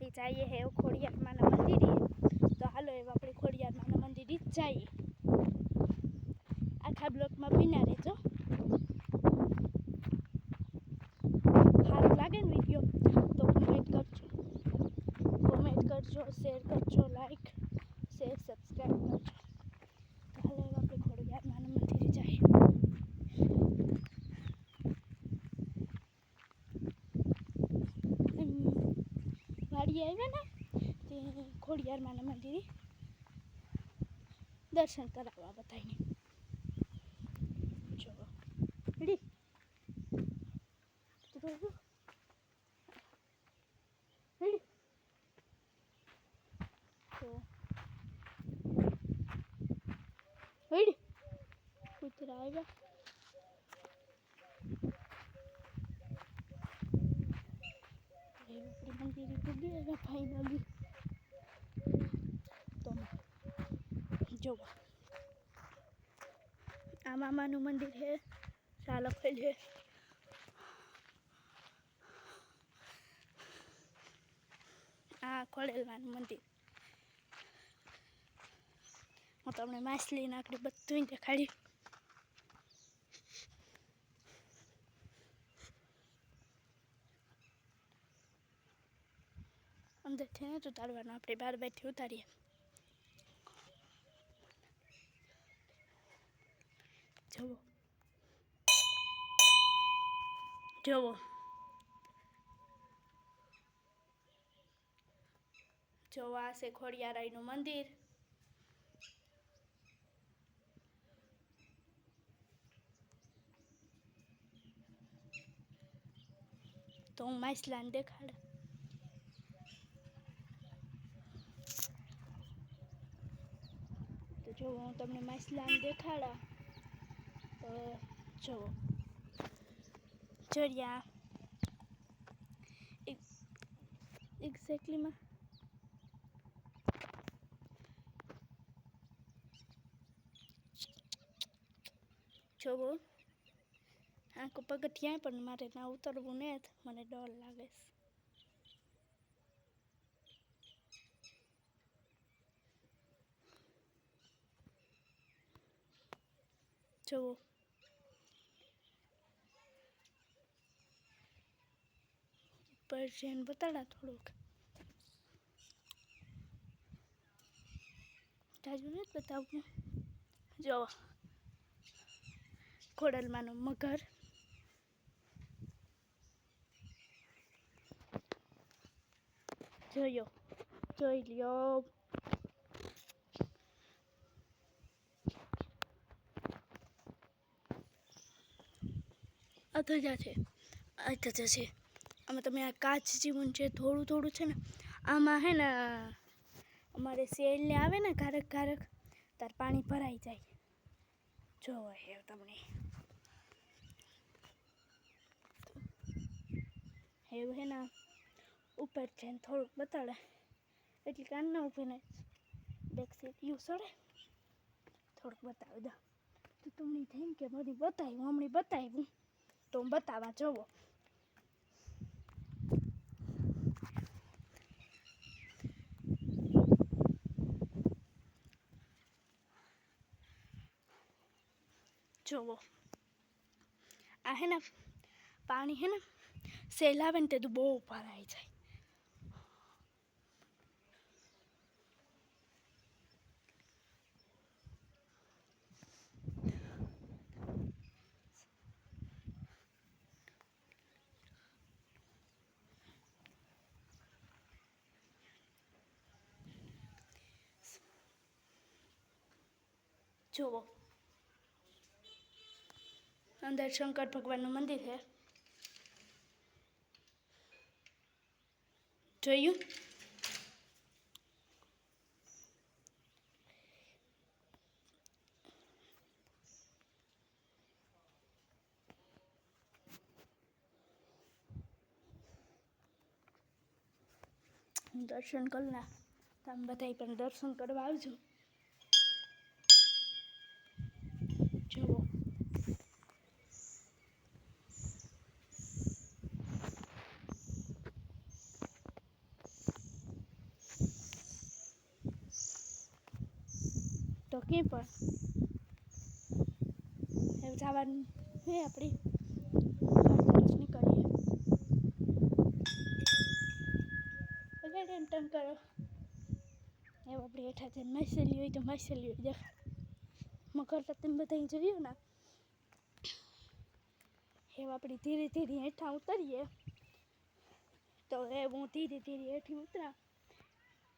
આપણે જઈએ હે ખોડિયારમાંના મંદિરે, તો હાલો એવા આપણે ખોડિયારમાંના મંદિરે જઈએ. આખા બ્લોકમાં બિના રહેજો. સારું લાગે ને વિડીયો તો કોમેન્ટ કરજો, શેર કરજો, લાઈક શેર સબસ્ક્રાઈબ કરજો. તો હાલો એવા આપણે ખોડિયારમાંના મંદિરે જઈએ. વાડીએ આવ્યા ને તે ખોડિયારમાંના મંદિરે દર્શન કરાવવા બધાને. જો રેડી રેડી તો રેડી કૂતરા આવ્યા. મંદિરે પૂગી આવ્યા ફાઇનલી. તો જો આ મામાનું મંદિર છે, સાલખેલ છે. આ ખોડેલવાનું મંદિર. હું તમને માછલી નાખડી બધું દેખાડી. અંદરથી નથી ઉતારવાનું, આપણે બહાર બેઠી ઉતારીએ. જુઓ જુઓ જો આ છે ખોડિયારાયનું મંદિર. તો હું માછલાને દેખાડ. તો જો હું તમને માછલાને દેખાડા તો જુઓ જોરિયા એક્ઝેક્ટલીમાં જોવો. આંખો પગથિયાં પણ મારે ના ઉતરવું ને મને ડર લાગે છે. જુઓ ઉપર જઈને બતાડા થોડુંક. જાજુ નથી બતાવવું. જો ખોડલમાંનું મગર. જોઈ લ્યો. આ તો છે આ તો છે. આમાં તમે આ કાચ જેવું છે થોડું થોડું છે ને, આમાં હે ને અમારે સેલને આવે ને કારક તાર પાણી ભરાઈ જાય. જોવો હે તમને એવું હે ને ઉપર છે ને થોડુંક બતાડે એટલે કાન ના ઉભે ને બેકસીટ યુ સડે થોડુંક બતાવી દો. તો તમને થઈને કે બધી બતાવ્યું હમણાં બતાવ્યું તો હું બતાવવા જવો. જોવો આ હે ને પાણી હે ને સેલ આવે ને તે તો બહુ ભરાઈ જાય. જોવો અંદર શંકર ભગવાનનું મંદિર છે. જોયું દર્શન કરના તમે બધાય પણ દર્શન કરવા આવજો. જુઓ તો ક્યાં પણ હવે જવાનું હે આપણી નીકળીએ વગાડે એમ ટન કરો એવું આપણે હેઠા જઈને માછલી હોય તો માછલી દેખાડ મગર તો તમે બધા જોયું ને એવું આપણે ધીરે ધીરે હેઠા ઉતરીએ તો એ હું ધીરે ધીરે હેઠી ઉતરા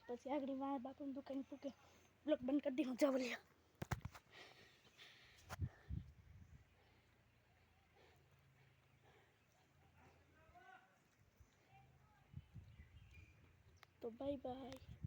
પછી આગળ મારા બાપુની દુકાન પૂકે બ્લોક બંધ કરી દી હું જવું લે તો બાય બાય